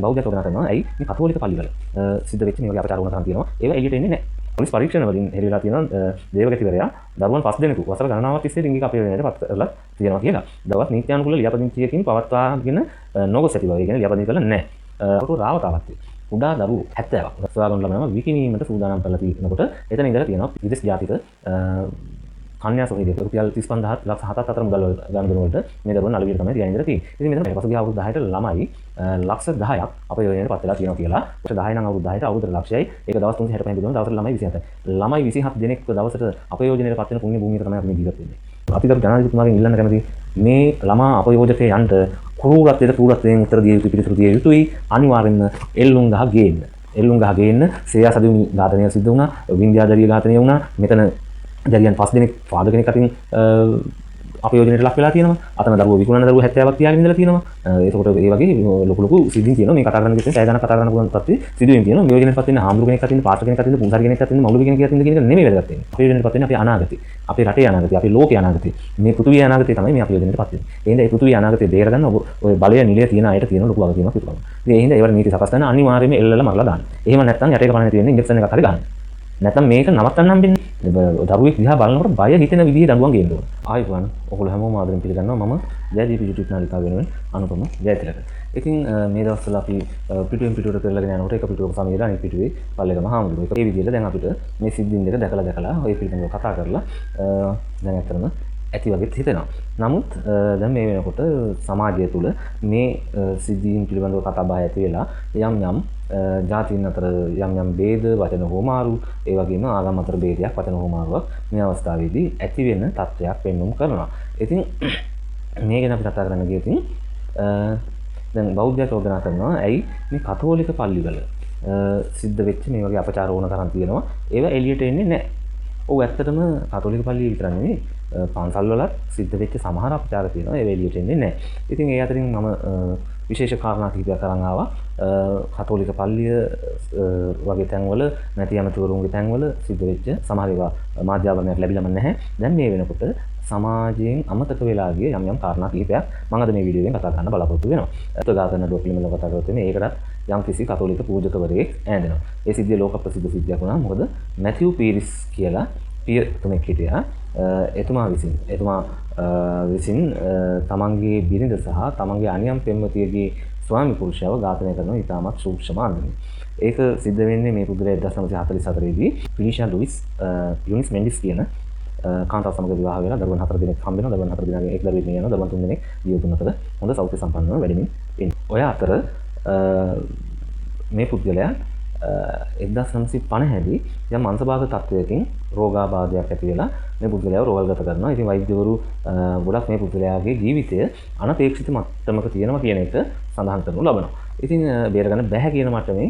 බෞද්ධ චෝදනා කරනවා. ඇයි මේ කතෝලික පල්ලිවල සිද්ධ වෙච්ච මේ වගේ අපචාර වුණ තරම් තියෙනවා. ඒවා එළියට එන්නේ නැහැ. පොලිස් පරීක්ෂණ වලින් හෙළිලා තියෙනවා දේවගතිවරයා දරුවන් 5 දෙනෙකු වසර ගණනාවක් තිස්සේ ලිංගික අපයෝජනයට පත් කරලා තියෙනවා කියලා. දවස් නීත්‍යානුකූල ලියාපදිංචියකින් පවත්වාගෙන නොගොස් ඇති බව. ඒ කියන්නේ ලියාපදිංචි කළා නැහැ. රාවතාවක් තියෙනවා. කුඩා දරුවෝ 70ක් රස්වා ගන්න ලබනවා විකිණීමට සූදානම් කරලා තියෙනකොට එතන ඉඳලා තියෙනවා විදේශ ජාතික කන්‍යා සොහේදී රුපියල් 35000 ලක්ෂ 7ක් අතර මුදල් ගන්න දෙනකොට මේ දරුවන් අලවියට තමයි තියාගෙන ඉඳලා තියෙන්නේ. ඉතින් මෙතන පසුගිය අවුරුදු 10ට ළමයි ලක්ෂ 10ක් අපයෝජනයට පත් වෙලා තියෙනවා කියලා. 10 නම් අවුරුදු 10ට අවුරුදු ලක්ෂයයි. ඒක දවස් 365 බෙදුවම දවසට ළමයි 27. ළමයි 27 දෙනෙක් දවසට අපයෝජනයට පත් වෙන පුණ්‍ය භූමියක තමයි අපි මේ ජීවත් වෙන්නේ. අපි ගරු ජනාධිපතිතුමාගෙන් ඉල්ලන්න කැමති මේ ළමා අපයෝජකයන්ට කුරුරත්වයෙන් උත්තර දිය යුතු පිළිතුරු දිය යුතුයි. අනිවාර්යෙන්ම එල්ලුම් ගහ ගේන්න. එල්ලුම් ගහ ගේන්න ශ්‍රේයා සදිමි ඝාතනය සිද්ධ වුණා. වින්ද්‍යාදරිය ඝාතනය වුණා. මෙතන ජලියන් 5 දෙනෙක් ෆාදර් කෙනෙක් අතින් අපයෝජනයට ලක් වෙලා තියෙනවා. අතන දරුවෝ විකුණන දරුවෝ 70ක් තියාගෙන ඉඳලා තියෙනවා. ඒකකොට ඒ වගේ ලොකු සිද්ධීන් තියෙනවා. මේ කතා කරන්න කිව්වොත් පැය ගණන් කතා කරන්න පුළුවන් තත්ත්වෙ සිදුවීම් තියෙනවා. නියෝජනයටපත් වෙන හාමුදුරු කෙනෙක් අතින් පාස්ටර් කෙනෙක් අතින් පුංසාරි කෙනෙක් අතින් මවුලුවි කෙනෙක් අතින් කියන එක නෙමෙයි වැදගත් වෙන්නේ. අපයෝජනයටපත් වෙන්නේ අපේ අනාගතය. අපේ රටේ අනාගතය, අපේ ලෝකයේ අනාගතය. මේ පෘථිවියේ අනාගතය තමයි මේ අපයෝජනයටපත් වෙන්නේ. ඒ හින්දා මේ පෘථිවියේ අනාගතය බේරගන්න ඔය බලය නිලය තියෙන අයට තියෙන ලොකු වගකීමක් විතරයි. ඉතින් ඒ හින්දා ඒවට නීති සකස් කරන අනිවාර්යයෙන්ම එල්ලලා මරලා දාන්න. එහෙම නැත්නම් යටේක පණ තියෙන ඉන්ජෙක්ෂන් එකක් හරි ගන්න. නැත්නම් මේක නවත්තන්න හම්බෙන්නේ. දරුවෙක් දිහා බලනකොට බය හිතෙන විදිහේ දඬුවම් ගේන්න ඕන. ආයිබෝන් ඔයගොල්ලෝ හැමෝම ආදරෙන් පිළිගන්නවා. මම ජයදීප YouTube නාලිකාව වෙනුවෙන් අනුපම ජයතිලක. ඉතින් මේ දවස්වල අපි පිටුවෙන් පිටුවට පෙරලාගෙන යනකොට එක පිටුවක සමීර අනිත් පිටුවේ පල්ලේගම හාමුදුරුවෝ. ඒ විදිහට දැන් අපිට මේ සිද්ධීන් දෙක දැකලා ඔය පිළිබඳව කතා කරලා දැන් ඇත්තටම ඇති වගේත් හිතෙනවා. නමුත් දැන් මේ වෙනකොට සමාජය තුළ මේ සිද්ධීන් පිළිබඳව කතා බහ ඇති වෙලා යම් ජාතීන් අතර යම් ભેද වචන හෝමාරු ඒ වගේම ආගම් අතර ભેදයක් වචන හෝමාරුවක් මේ අවස්ථාවේදී ඇති වෙන තත්ත්වයක් පෙන්වුම් කරනවා. ඉතින් මේ ගැන අපි කතා කරන්න ගියොත් දැන් බෞද්ධ චෝදනා කරනවා ඇයි මේ කතෝලික පල්ලිවල සිද්ධ වෙච්ච මේ වගේ අපචාර වුණ තරම් තියෙනවා ඒවා එළියට එන්නේ නැහැ. ඔව් ඇත්තටම කතෝලික පල්ලිය විතර නෙවෙයි පන්සල් වලත් සිද්ධ වෙච්ච සමහර අපචාර තියෙනවා ඒවා එළියට එන්නේ නැහැ. ඉතින් ඒ අතරින් මම විශේෂ කාරණා කිහිපයක් අරන් ආවා. කතෝලික පල්ලිය වගේ තැන්වල නැති ඇමතිවරුන්ගේ තැන්වල සිද්ධ වෙච්ච සමහර ඒවා මාධ්‍යාවරණයක් ලැබිලාම නැහැ. දැන් මේ වෙනකොට සමාජයෙන් අමතක වෙලා ගිය යම් කාරණා කිහිපයක් මම අද මේ වීඩියෝවෙන් කතා කරන්න බලාපොරොත්තු වෙනවා. ඒත් ඝාතන ඩොක් පිළිබඳව කතා කරද්දී මේකටත් යම් කිසි කතෝලික පූජකවරයෙක් ඈඳෙනවා. ඒ සිද්ධිය ලෝක ප්‍රසිද්ධ සිද්ධියක් වුණා. මොකද මැතිව් පීරිස් කියලා පියතුමෙක් හිටියා. එතුමා විසින් තමන්ගේ බිරිඳ සහ තමන්ගේ අනියම් පෙම්වතියගේ ස්වාමි පුරුෂයව ඝාතනය කරනවා ඉතාමත් සූක්ෂම අන්දමින්. ඒක සිද්ධ වෙන්නේ මේ පුද්ගලයා 1944 දී ෆිලිෂා යුනිස් මෙන්ඩිස් කියන කාන්තාව සමග විවාහ වෙලා දරුවන් 4 දෙනෙක් හම්බ වෙනවා. දරුවන් 4 දෙනාගෙන් එක් දරුවෙක් මිය යනවා. දරුවන් 3 දෙනෙක් දියුතුන් අතර හොඳ සෞඛ්‍ය සම්පන්නව වැඩමින් ඉන්නේ. ඔය අතර මේ පුද්ගලයා 1950 දී යම් අංශභාග තත්වයකින් රෝගාබාධයක් ඇති වෙලා මේ පුද්ගලයාව රෝහල්ගත කරනවා. ඉතින් වෛද්‍යවරු ගොඩක් මේ පුද්ගලයාගේ ජීවිතය අනපේක්ෂිත මට්ටමක තියෙනවා කියන එක සඳහන් කරනු ලබනවා. ඉතින් බේරගන්න බැහැ කියන මට්ටමේ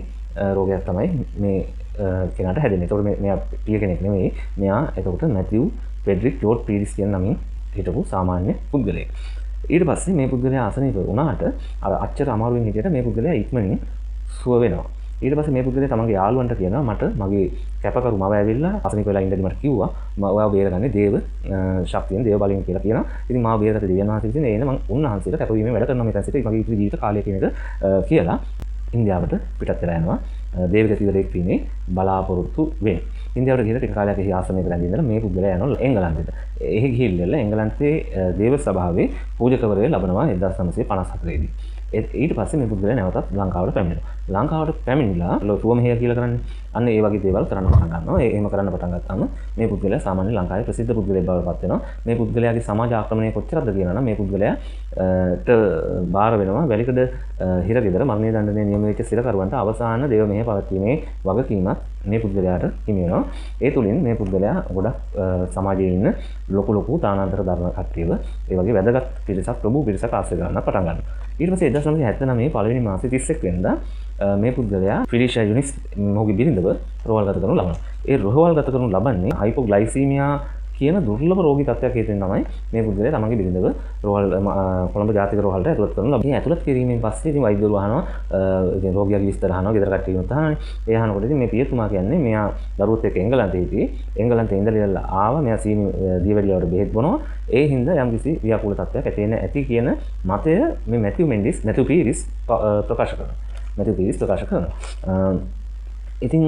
රෝගයක් තමයි මේ කෙනාට හැදෙන්නේ. ඒතකොට මෙයා පිය කෙනෙක් නෙමෙයි. මෙයා එතකොට මැතිව් ෆෙඩරික් ජෝර්ජ් පීරිස් කියන නමින් හිටපු සාමාන්‍ය පුද්ගලයෙක්. ඊට පස්සේ මේ පුද්ගලයා අසනීප වුණාට අර අච්චර අමාරුවෙන් හිටියට මේ පුද්ගලයා ඉක්මනින් සුව වෙනවා. ඊට පස්සේ මේ පුද්ගලයා තමන්ගේ යාළුවන්ට කියනවා මට මගේ කැපකරු මව ඇවිල්ලා අසනීප වෙලා ඉඳලා මට කිව්වා ඔයාව බේරගන්නේ දේව ශක්තියෙන් දේව බලයෙන් කියලා කියනවා. ඉතින් මාව බේරගත්ත දෙවියන් වහන්සේ විසින් එන මම උන්වහන්සේට කැපවීමේ වැඩ කරනවා මෙතන සිට මගේ ජීවිත කාලය කියන එක කියලා ඉන්දියාවට පිටත් වෙලා යනවා. දේවගතිවරයෙක් පිනේ බලාපොරොත්තු වෙන්නේ. ඉන්දියාවට ගිහින් ටික කාලයක් එහි ආසනයක රැඳී ඉඳලා මේ පුද්ගලයා යනවා එංගලන්තයට. එහි ගිහිල්ලා එංගලන්තයේ දේව සභාවේ පූජකවරයෙක් ලබනවා 1954 දී. ඊට පස්සේ මේ පුද්ගලයා නැවතත් ලංකාවට පැමිණෙනවා. ලංකාවට පැමිණිලා ලොකුම මෙහෙය කියලා කරන්නේ. අන්න ඒ වගේ දේවල් කරන්න පටන් ගන්නවා. එහෙම කරන්න පටන් ගත්තාම මේ පුද්ගලයා සාමාන්‍ය ලංකාවේ ප්‍රසිද්ධ පුද්ගලයෙක් බවට පත් වෙනවා. මේ පුද්ගලයාගේ සමාජ ආක්‍රමණය කොච්චරද කියනවා නම් මේ පුද්ගලයාට බාර වෙනවා වැලිකඩ හිරගෙදර මරණීය දඬුවමේ නියම වෙච්ච සිරකරුවන්ට අවසාන දේව මෙහෙය පවත්වීමේ වගකීමක් මේ පුද්ගලයාට හිමි වෙනවා. ඒ තුලින් මේ පුද්ගලයා ගොඩක් සමාජයේ ඉන්න ලොකු තානාන්තර ධර්ම කට්ටියව ඒ වගේ වැදගත් පිරිසක් ප්‍රභූ පිරිසක් ආශ්‍රය කරන්න පටන් ගන්නවා. ඊට පස්සේ 1979 පළවෙනි මාසේ 31 වෙනිදා මේ පුද්ගලයා ෆිලිෂා යුනිස් මොහුගේ බිරිඳව රෝහල්ගත කරනු ලබනවා. ඒ රෝහල්ගත කරනු ලබන්නේ හයිපෝග්ලයිසීමියා කියන දුර්ලභ රෝගී තත්ත්වයක් හේතුවෙන් තමයි මේ පුද්ගලයා තමන්ගේ බිරිඳව කොළඹ ජාතික රෝහලට ඇතුළත් කරනු ලබන්නේ. ඇතුළත් කිරීමෙන් පස්සේ ඉතින් වෛද්‍යවරු අහනවා ඉතින් රෝගියාගේ විස්තර අහනවා, ගෙදර කට්ටියගෙනුත් අහනවා. ඒ අහනකොට ඉතින් මේ පියතුමා කියන්නේ මෙයා දරුවොත් එක්ක එංගලන්තේ හිටියේ. එංගලන්තේ ඉඳලා ආවා. මෙයා සීනි දියවැඩියාවට බෙහෙත් බොනවා. ඒ හින්දා යම්කිසි ව්‍යාකූල තත්ත්වයක් ඇති වෙන ඇති කියන මතය මේ මැතිව් පීරිස් ප්‍රකාශ කරනවා. මැතිව් පීරිස් ප්‍රකාශ කරනවා. ඉතින්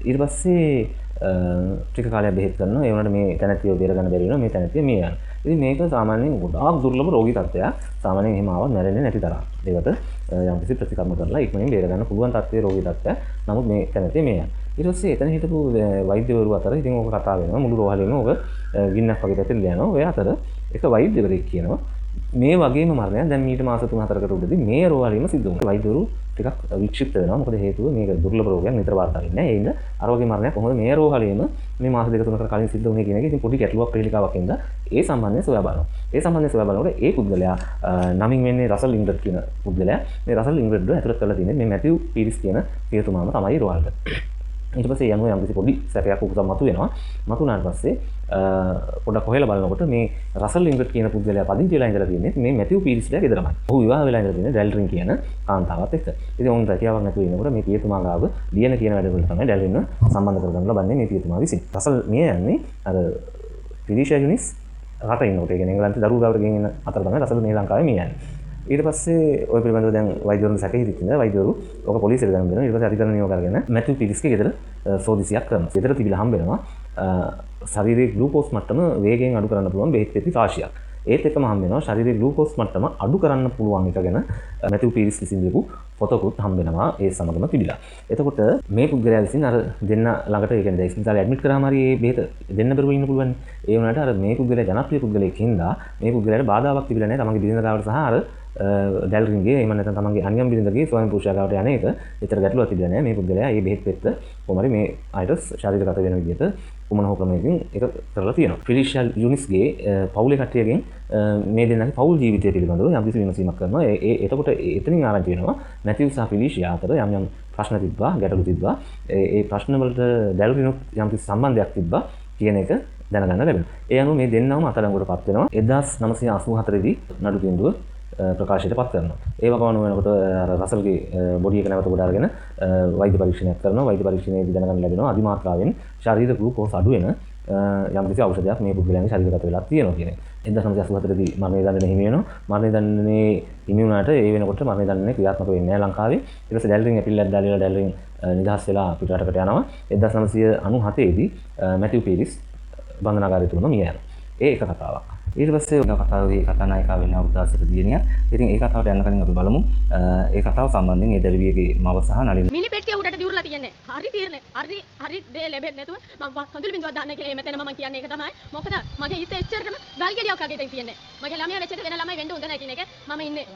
ඊට පස්සේ ටික කාලයක් බෙහෙත් කරනවා. ඒ වුණාට මේ තැනැත්තිව බේරගන්න බැරි වෙනවා. මේ තැනැත්තිය මිය යනවා. ඉතින් මේක සාමාන්‍යයෙන් ගොඩාක් දුර්ලභ රෝගී තත්ත්වයක්. සාමාන්‍යයෙන් එහෙම ආවත් මැරෙන්නේ නැති තරම්. ඒකට යම්කිසි ප්‍රතිකර්ම කරලා ඉක්මනින් බේරගන්න පුළුවන් තත්ත්වයේ රෝගී තත්ත්වයක්. නමුත් මේ තැනැත්තිය මිය යනවා. ඊට පස්සේ එතන හිටපු වෛද්‍යවරු අතර ඉතින් ඕක කතා වෙනවා. මුළු රෝහලේම ඕක ගින්නක් වගේ පැතිරලා යනවා. ඔය අතර එක වෛද්‍යවරයෙක් කියනවා මේ වගේම මරණයක් දැන් මීට මාස 3-4කට උඩදී මේ රෝහලේම සිද්ධ වුණා. වෛද්‍යවරු ටිකක් වික්ෂිප්ත වෙනවා. මොකද හේතුව මේක දුර්ලභ රෝගයක් නිතර වාර්තා වෙන්නේ නැහැ. ඒ හින්දා අර වගේ මරණයක් කොහොමද මේ රෝහලේම මේ මාස 2-3කට කලින් සිද්ධ වුණේ කියන එක ඉතින් පොඩි ගැටලුවක් ප්‍රේලිකාවක් හින්දා ඒ සම්බන්ධයෙන් සොයා බලනවා. ඒ සම්බන්ධයෙන් සොයා බලනකොට ඒ පුද්ගලයා නමින් වෙන්නේ රසල් ඉන්ග්‍රඩ් කියන පුද්ගලයා. මේ රසල් ඉන්ග්‍රඩ්ව ඇතුළත් කරලා තියෙන්නේ මේ මැතිව් පීරිස් කියන පියතුමාම තමයි රෝහලට. ඊට පස්සේ යනවා යම්කිසි පොඩි සැකයක් උපත මතුවෙනවා. මතුනාට පස්සේ පොඩක් හොයලා බලනකොට මේ රසල් ඉන්ග්‍රඩ් කියන පුද්ගලයා පදිංචි වෙලා ඉඳලා තියෙන්නේ මේ මැතිව් පීරිස්ලා ගෙදරමයි. ඔහු විවාහ වෙලා ඉඳලා තියෙන්නේ ඩැල්රින් කියන කාන්තාවත් එක්ක. ඉතින් ඔවුන් රැකියාවක් නැතුව ඉන්නකොට මේ පියතුමා ගාව ලියන කියන වැඩවලට තමයි ඩැල්රින්ව සම්බන්ධ කරගන්න ලබන්නේ මේ පියතුමා විසින්. රසල් මිය යන්නේ අර ෆිලිෂියා යුනිස් රට ඉන්නකොට. ඒ කියන්නේ එංගලන්තේ දරුවෝ ගාවට ගෙනියන අතර තමයි රසල් මේ ලංකාවේ මිය යන්නේ. ඊට පස්සේ ඔය පිළිබඳව දැන් වෛද්‍යවරුන් සැකේ හිටින්න වෛද්‍යවරු ඔක පොලිසියට ගන්න දෙනවා. ඊට පස්සේ අධිකරණ නියෝග කරගෙන මැතිව් පීරිස්ගේ ගෙදර සෝදිසියක් කරනවා. ගෙදර තිබිලා හම්බ වෙනවා ශරීරයේ ග්ලූකෝස් මට්ටම වේගයෙන් අඩු කරන්න පුළුවන් බෙහෙත් පෙති රාශියක්. ඒත් එක්කම හම්බ වෙනවා ශරීරයේ ග්ලූකෝස් මට්ටම අඩු කරන්න පුළුවන් එක ගැන මැතිව් පීරිස් විසින් දීපු පොතකුත් හම්බ වෙනවා ඒ සමගම තිබිලා. එතකොට මේ පුද්ගලයා විසින් අර දෙන්න ළඟට ඒ කියන්නේ ඉස්පිරිතාලේ ඇඩ්මිට් කරාම හරි මේ බෙහෙත දෙන්න බැරුව ඉන්න පුළුවන්. ඒ වුණාට අර මේ පුද්ගලයා ජනප්‍රිය පුද්ගලයෙක් හින්දා මේ පුද්ගලයාට බාධාවක් තිබිලා නැහැ. තමන්ගේ බිරිඳ සහ අර ඩැල්රින්ගේ එහෙම නැත්නම් තමන්ගේ අනියම් බිරිඳගේ ස්වයං පුරුෂයාගාවට යන එක විතර ගැටලුවක් තිබිලා නැහැ. මේ පුද්ගලයා මේ බෙහෙත් පෙත්ත කොහොමරි මේ අයට ශරීරගත වෙන විදිහට කුමන හෝ ක්‍රමයකින් ඒක කරලා තියෙනවා. ෆිලිෂියා යුනිස්ගේ පවුලේ කට්ටියගෙන් මේ දෙන්නගේ පවුල් ජීවිතය පිළිබඳව යම්කිසි විමසීමක් කරනවා. එතකොට එතනින් ආරම්භ වෙනවා මැතිව් සහ ෆිලිෂියා අතර යම් ප්‍රශ්න තිබ්බා, ගැටලු තිබ්බා. ඒ ප්‍රශ්න වලට ඩැල්රිනුත් යම්කිසි සම්බන්ධයක් තිබ්බා කියන එක දැනගන්න ලැබෙනවා. ඒ අනුව මේ දෙන්නම අත්අඩංගුවටපත් වෙනවා. 1984 දී නඩු තීන්දුව ප්‍රකාශයට පත් කරනවා. ඒ වගේම වෙනකොට රසල්ගේ බොඩි එක නැවත ගොඩ අරගෙන වෛද්‍ය පරීක්ෂණයක් කරනවා. වෛද්‍ය පරීක්ෂණයේදී දැනගන්න ලැබෙනවා අධිමාත්‍රාවෙන් ශරීර ග්ලූකෝස් අඩු වෙන යම්කිසි ඖෂධයක් මේ පුද්ගලයාගේ ශරීරගත වෙලා තියෙනවා කියන එක. 1984 දී මරණය දඬුවම හිමි වෙනවා. මරණය දඬුවමේ හිමි වුණාට ඒ වෙනකොට මරණය දඬුවමේ ක්‍රියාත්මක වෙන්නේ නැහැ ලංකාවේ. ඊට පස්සේ ඩැල්රින් ඇපිල්ලක් දාලා ඩැල්රින් නිදහස් වෙලා පිටරටකට යනවා. 1997 දී මැතිව් පීරිස් බන්ධනාගාරය තුලම මිය යනවා. ඒ එක කතාවක්. ඊට පස්සේ ඔය කතාවේ කතානායිකාව වෙන්නේ අවුරුද්දාසට දියණියක්. ඉතින් ඒ කතාවට යන්න කලින් අපි බලමු ඒ කතාව සම්බන්ධයෙන් ඒ දරුවියගේ මව සහ නලින් මිනි පෙට්ටිය උඩට දියුරලා තියන්නේ. හරි තීරණේ. හරි දේ ලැබෙන්නේ නැතුව මම හඳුළු බින්දුවක් දාන්න කියලා මෙතන මම කියන්නේ ඒක තමයි. මොකද මගේ හිතේ එච්චරටම ගල් ගෙඩියක් වගේ දෙයක් තියන්නේ. මගේ ළමයා වෙච්චට වෙන ළමයි වෙන්න හොඳ නැහැ කියන එක මම ඉන්නේ.